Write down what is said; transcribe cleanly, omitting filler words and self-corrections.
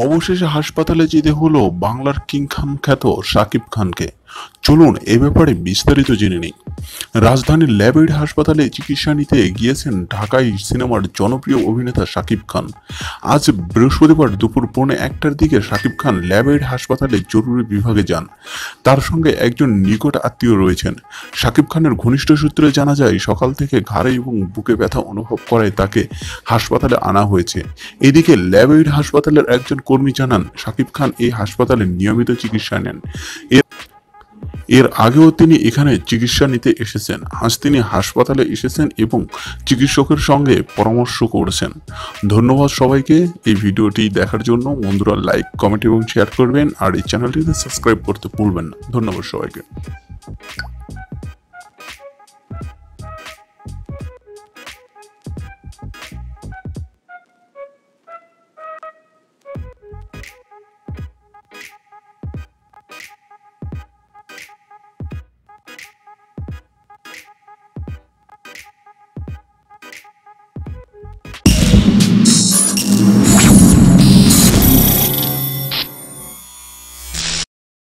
অবশেষে হাসপাতালে যেতে হলো বাংলার কিং খান খ্যাত শাকিব খানকে। চলুন এ ব্যাপারে বিস্তারিত জেনে নিই। রাজধানীর ল্যাবএইড হাসপাতালে চিকিৎসা নিতে গিয়েছেন ঢাকাই সিনেমার জনপ্রিয় অভিনেতা শাকিব খান। আজ বৃহস্পতিবার দুপুর 1:45টার দিকে শাকিব খান ল্যাবএইড হাসপাতালে জরুরি বিভাগে যান। তার সঙ্গে একজন নিকট আত্মীয় রয়েছেন। শাকিব খানের ঘনিষ্ঠ সূত্রে জানা যায়, সকাল থেকে ঘাড়ে এবং বুকে ব্যথা অনুভব করায় তাকে হাসপাতালে আনা হয়েছে। এদিকে ল্যাবএইড হাসপাতালের একজন কর্মী জানান, শাকিব খান এই হাসপাতালে নিয়মিত চিকিৎসা নেন। এর আগেও তিনি এখানে চিকিৎসা নিতে এসেছেন। আজ তিনি হাসপাতালে এসেছেন এবং চিকিৎসকের সঙ্গে পরামর্শ করেছেন। ধন্যবাদ সবাইকে এই ভিডিওটি দেখার জন্য। বন্ধুরা, লাইক, কমেন্ট এবং শেয়ার করবেন আর এই চ্যানেলটিতে সাবস্ক্রাইব করতে ভুলবেন না। ধন্যবাদ সবাইকে।